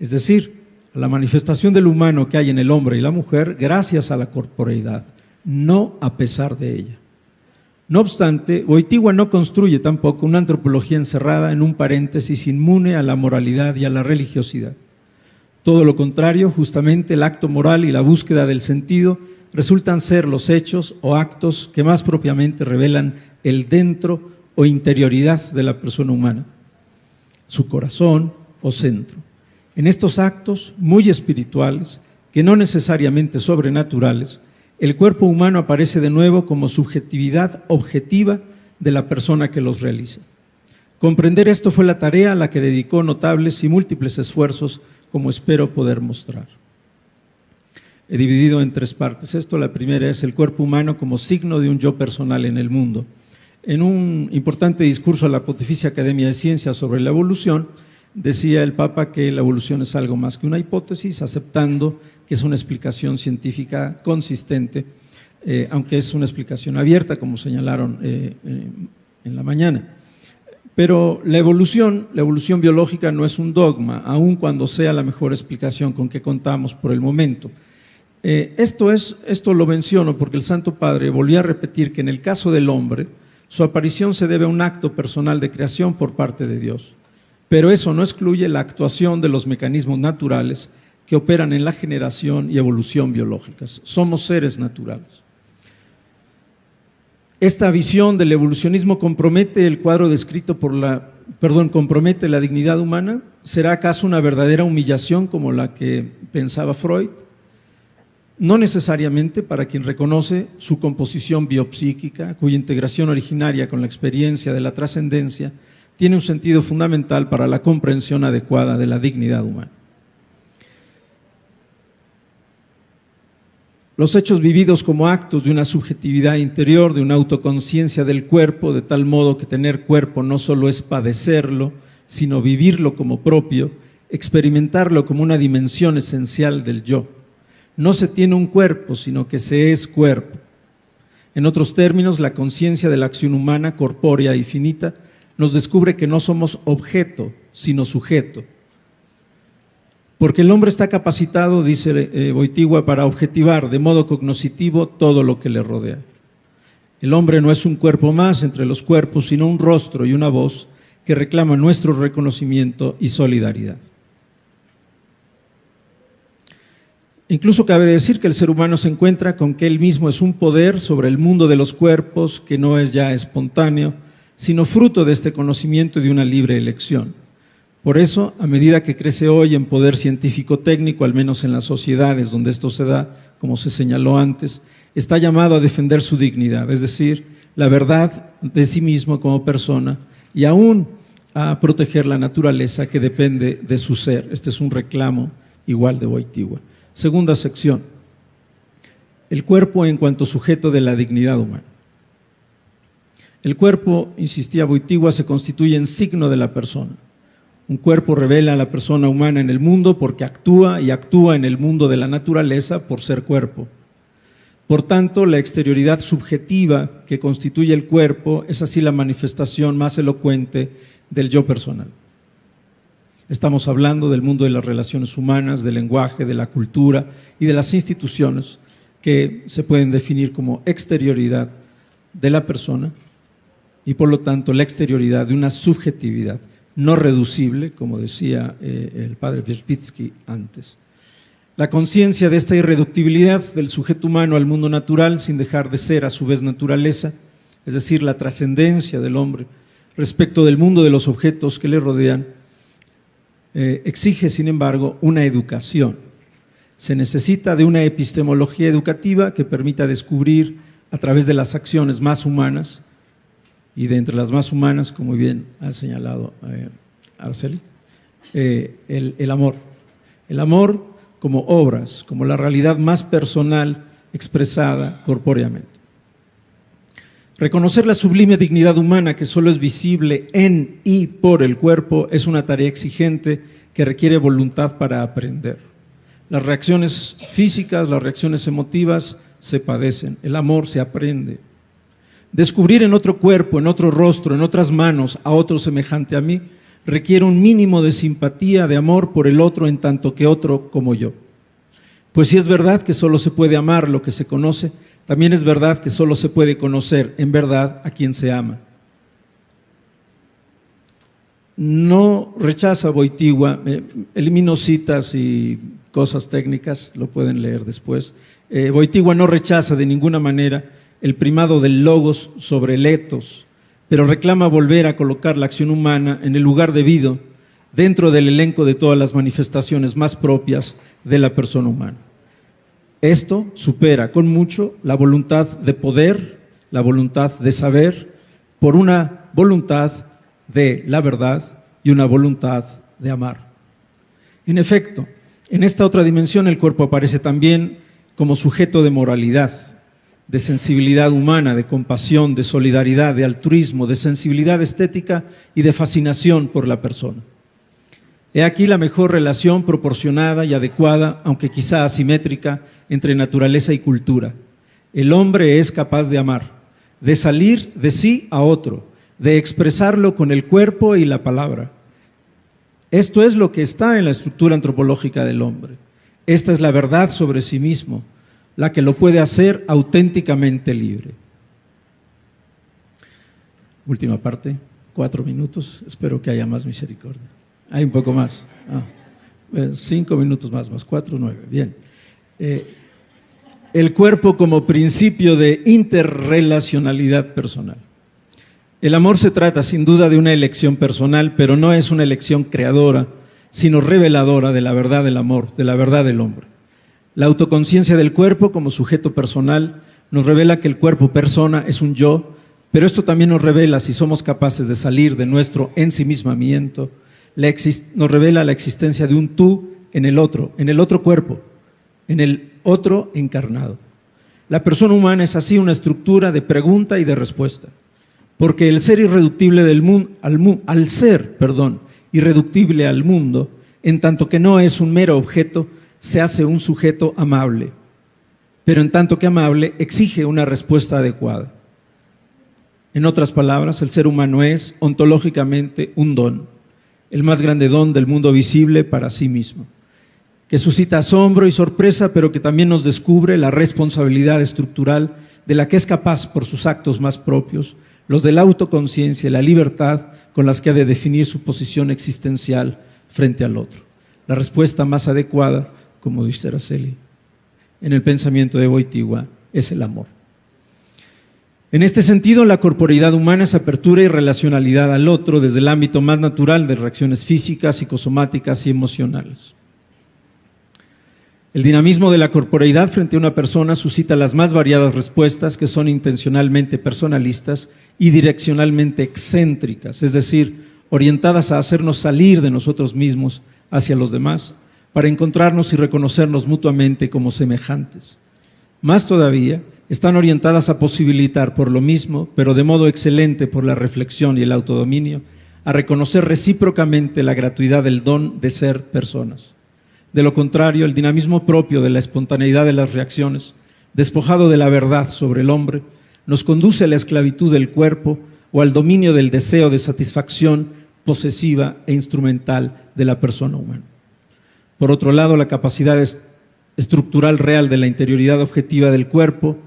es decir, a la manifestación del humano que hay en el hombre y la mujer gracias a la corporeidad, no a pesar de ella. No obstante, Wojtyła no construye tampoco una antropología encerrada en un paréntesis inmune a la moralidad y a la religiosidad. Todo lo contrario, justamente el acto moral y la búsqueda del sentido resultan ser los hechos o actos que más propiamente revelan el dentro o interioridad de la persona humana, su corazón o centro. En estos actos muy espirituales, que no necesariamente sobrenaturales, el cuerpo humano aparece de nuevo como subjetividad objetiva de la persona que los realiza. Comprender esto fue la tarea a la que dedicó notables y múltiples esfuerzos, como espero poder mostrar. He dividido en tres partes esto. La primera es el cuerpo humano como signo de un yo personal en el mundo. En un importante discurso a la Pontificia Academia de Ciencias sobre la evolución, decía el Papa que la evolución es algo más que una hipótesis, aceptando que es una explicación científica consistente, aunque es una explicación abierta, como señalaron en la mañana. Pero la evolución biológica no es un dogma, aun cuando sea la mejor explicación con que contamos por el momento. Esto lo menciono porque el Santo Padre volvió a repetir que en el caso del hombre, su aparición se debe a un acto personal de creación por parte de Dios. Pero eso no excluye la actuación de los mecanismos naturales que operan en la generación y evolución biológicas. Somos seres naturales. Esta visión del evolucionismo compromete el cuadro descrito compromete la dignidad humana. ¿Será acaso una verdadera humillación como la que pensaba Freud? No necesariamente para quien reconoce su composición biopsíquica, cuya integración originaria con la experiencia de la trascendencia tiene un sentido fundamental para la comprensión adecuada de la dignidad humana. Los hechos vividos como actos de una subjetividad interior, de una autoconciencia del cuerpo, de tal modo que tener cuerpo no solo es padecerlo, sino vivirlo como propio, experimentarlo como una dimensión esencial del yo. No se tiene un cuerpo, sino que se es cuerpo. En otros términos, la conciencia de la acción humana, corpórea y finita, nos descubre que no somos objeto, sino sujeto. Porque el hombre está capacitado, dice Wojtyła, para objetivar de modo cognoscitivo todo lo que le rodea. El hombre no es un cuerpo más entre los cuerpos, sino un rostro y una voz que reclaman nuestro reconocimiento y solidaridad. Incluso cabe decir que el ser humano se encuentra con que él mismo es un poder sobre el mundo de los cuerpos que no es ya espontáneo, sino fruto de este conocimiento y de una libre elección. Por eso, a medida que crece hoy en poder científico-técnico, al menos en las sociedades donde esto se da, como se señaló antes, está llamado a defender su dignidad, es decir, la verdad de sí mismo como persona y aún a proteger la naturaleza que depende de su ser. Este es un reclamo igual de Wojtyła. Segunda sección, el cuerpo en cuanto sujeto de la dignidad humana. El cuerpo, insistía Wojtyła, se constituye en signo de la persona. Un cuerpo revela a la persona humana en el mundo porque actúa y actúa en el mundo de la naturaleza por ser cuerpo. Por tanto, la exterioridad subjetiva que constituye el cuerpo es así la manifestación más elocuente del yo personal. Estamos hablando del mundo de las relaciones humanas, del lenguaje, de la cultura y de las instituciones que se pueden definir como exterioridad de la persona y por lo tanto la exterioridad de una subjetividad no reducible, como decía el padre Wierzbicki antes. La conciencia de esta irreductibilidad del sujeto humano al mundo natural sin dejar de ser a su vez naturaleza, es decir, la trascendencia del hombre respecto del mundo de los objetos que le rodean, exige, sin embargo, una educación. Se necesita de una epistemología educativa que permita descubrir a través de las acciones más humanas, y de entre las más humanas, como bien ha señalado Araceli, el amor. El amor como obras, como la realidad más personal expresada corpóreamente. Reconocer la sublime dignidad humana que solo es visible en y por el cuerpo es una tarea exigente que requiere voluntad para aprender. Las reacciones físicas, las reacciones emotivas se padecen, el amor se aprende. Descubrir en otro cuerpo, en otro rostro, en otras manos a otro semejante a mí requiere un mínimo de simpatía, de amor por el otro en tanto que otro como yo. Pues si es verdad que solo se puede amar lo que se conoce, también es verdad que solo se puede conocer en verdad a quien se ama. No rechaza Wojtyła, elimino citas y cosas técnicas, lo pueden leer después. Wojtyła no rechaza de ninguna manera el primado del logos sobre el ethos, pero reclama volver a colocar la acción humana en el lugar debido dentro del elenco de todas las manifestaciones más propias de la persona humana. Esto supera con mucho la voluntad de poder, la voluntad de saber, por una voluntad de la verdad y una voluntad de amar. En efecto, en esta otra dimensión el cuerpo aparece también como sujeto de moralidad, de sensibilidad humana, de compasión, de solidaridad, de altruismo, de sensibilidad estética y de fascinación por la persona. He aquí la mejor relación proporcionada y adecuada, aunque quizá asimétrica, entre naturaleza y cultura. El hombre es capaz de amar, de salir de sí a otro, de expresarlo con el cuerpo y la palabra. Esto es lo que está en la estructura antropológica del hombre. Esta es la verdad sobre sí mismo, la que lo puede hacer auténticamente libre. Última parte, 4 minutos, espero que haya más misericordia. Hay un poco más. 5 minutos más 4, 9. Bien. El cuerpo como principio de interrelacionalidad personal. El amor se trata sin duda de una elección personal, pero no es una elección creadora, sino reveladora de la verdad del amor, de la verdad del hombre. La autoconciencia del cuerpo como sujeto personal nos revela que el cuerpo persona es un yo, pero esto también nos revela, si somos capaces de salir de nuestro ensimismamiento, nos revela la existencia de un tú en el otro cuerpo, en el otro encarnado. La persona humana es así una estructura de pregunta y de respuesta, porque el ser irreductible irreductible al mundo, en tanto que no es un mero objeto, se hace un sujeto amable, pero en tanto que amable exige una respuesta adecuada. En otras palabras, el ser humano es ontológicamente un don, el más grande don del mundo visible para sí mismo, que suscita asombro y sorpresa, pero que también nos descubre la responsabilidad estructural de la que es capaz por sus actos más propios, los de la autoconciencia y la libertad con las que ha de definir su posición existencial frente al otro. La respuesta más adecuada, como dice Araceli, en el pensamiento de Wojtyła, es el amor. En este sentido, la corporeidad humana es apertura y relacionalidad al otro desde el ámbito más natural de reacciones físicas, psicosomáticas y emocionales. El dinamismo de la corporeidad frente a una persona suscita las más variadas respuestas que son intencionalmente personalistas y direccionalmente excéntricas, es decir, orientadas a hacernos salir de nosotros mismos hacia los demás para encontrarnos y reconocernos mutuamente como semejantes. Más todavía, están orientadas a posibilitar por lo mismo, pero de modo excelente por la reflexión y el autodominio, a reconocer recíprocamente la gratuidad del don de ser personas. De lo contrario, el dinamismo propio de la espontaneidad de las reacciones, despojado de la verdad sobre el hombre, nos conduce a la esclavitud del cuerpo o al dominio del deseo de satisfacción posesiva e instrumental de la persona humana. Por otro lado, la capacidad estructural real de la interioridad objetiva del cuerpo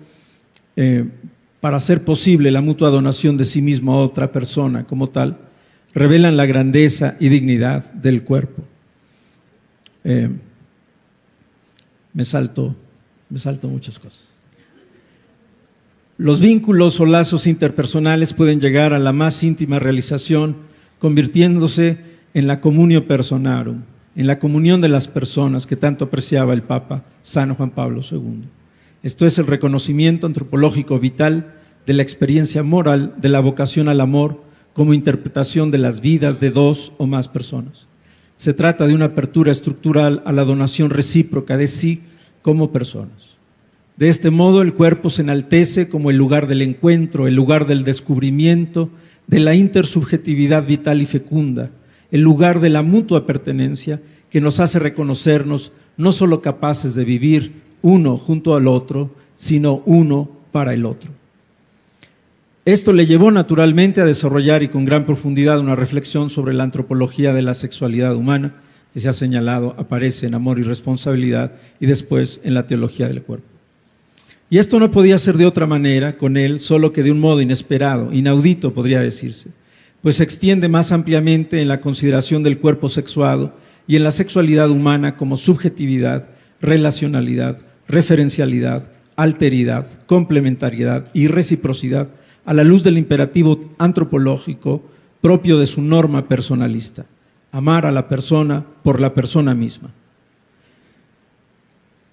para hacer posible la mutua donación de sí mismo a otra persona como tal, revelan la grandeza y dignidad del cuerpo. Me salto muchas cosas. Los vínculos o lazos interpersonales pueden llegar a la más íntima realización, convirtiéndose en la communio personarum, en la comunión de las personas que tanto apreciaba el Papa San Juan Pablo II. Esto es el reconocimiento antropológico vital de la experiencia moral de la vocación al amor como interpretación de las vidas de dos o más personas. Se trata de una apertura estructural a la donación recíproca de sí como personas. De este modo, el cuerpo se enaltece como el lugar del encuentro, el lugar del descubrimiento, de la intersubjetividad vital y fecunda, el lugar de la mutua pertenencia que nos hace reconocernos no solo capaces de vivir uno junto al otro, sino uno para el otro. Esto le llevó naturalmente a desarrollar y con gran profundidad una reflexión sobre la antropología de la sexualidad humana, que se ha señalado aparece en Amor y Responsabilidad y después en la Teología del Cuerpo. Y esto no podía ser de otra manera con él, solo que de un modo inesperado, inaudito podría decirse, pues se extiende más ampliamente en la consideración del cuerpo sexuado y en la sexualidad humana como subjetividad, relacionalidad, referencialidad, alteridad, complementariedad y reciprocidad a la luz del imperativo antropológico propio de su norma personalista, amar a la persona por la persona misma.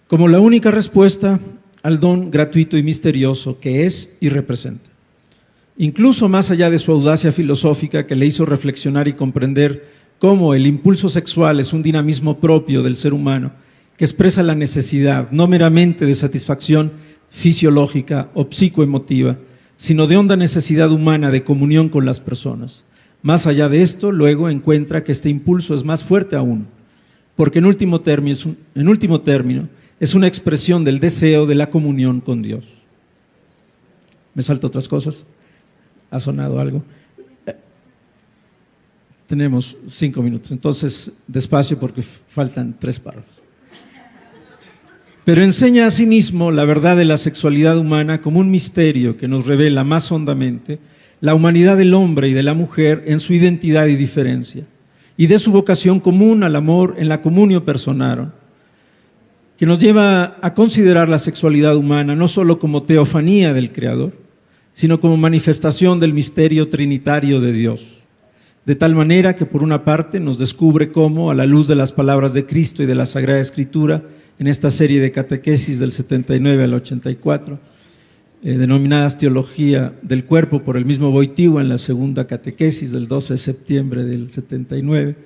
Como la única respuesta al don gratuito y misterioso que es y representa. Incluso más allá de su audacia filosófica que le hizo reflexionar y comprender cómo el impulso sexual es un dinamismo propio del ser humano que expresa la necesidad no meramente de satisfacción fisiológica o psicoemotiva, sino de honda necesidad humana de comunión con las personas. Más allá de esto, luego encuentra que este impulso es más fuerte aún, porque en último término es una expresión del deseo de la comunión con Dios. Me salto otras cosas. ¿Ha sonado algo? Tenemos 5 minutos, entonces despacio porque faltan 3 párrafos. Pero enseña asimismo la verdad de la sexualidad humana como un misterio que nos revela más hondamente la humanidad del hombre y de la mujer en su identidad y diferencia, y de su vocación común al amor en la communio personarum, que nos lleva a considerar la sexualidad humana no solo como teofanía del Creador, sino como manifestación del misterio trinitario de Dios, de tal manera que por una parte nos descubre cómo, a la luz de las palabras de Cristo y de la Sagrada Escritura, en esta serie de catequesis del 79 al 84, denominadas Teología del Cuerpo por el mismo Wojtyła en la segunda catequesis del 12 de septiembre del 79,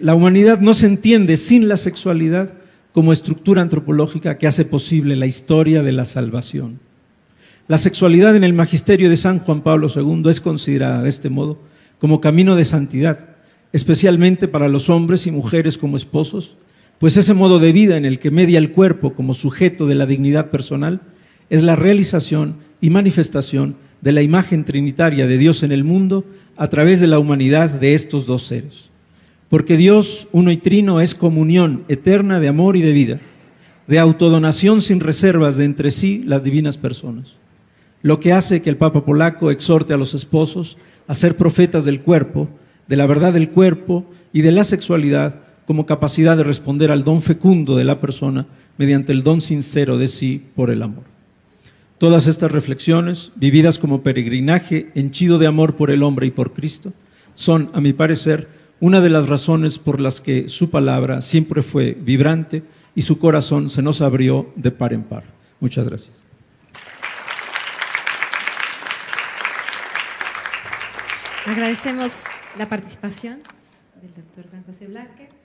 la humanidad no se entiende sin la sexualidad como estructura antropológica que hace posible la historia de la salvación. La sexualidad en el magisterio de San Juan Pablo II es considerada de este modo como camino de santidad, especialmente para los hombres y mujeres como esposos, pues ese modo de vida en el que media el cuerpo como sujeto de la dignidad personal es la realización y manifestación de la imagen trinitaria de Dios en el mundo a través de la humanidad de estos dos seres. Porque Dios, uno y trino, es comunión eterna de amor y de vida, de autodonación sin reservas de entre sí las divinas personas. Lo que hace que el Papa polaco exhorte a los esposos a ser profetas del cuerpo, de la verdad del cuerpo y de la sexualidad, como capacidad de responder al don fecundo de la persona mediante el don sincero de sí por el amor. Todas estas reflexiones, vividas como peregrinaje henchido de amor por el hombre y por Cristo, son, a mi parecer, una de las razones por las que su palabra siempre fue vibrante y su corazón se nos abrió de par en par. Muchas gracias. Agradecemos la participación del doctor Juan José Blázquez.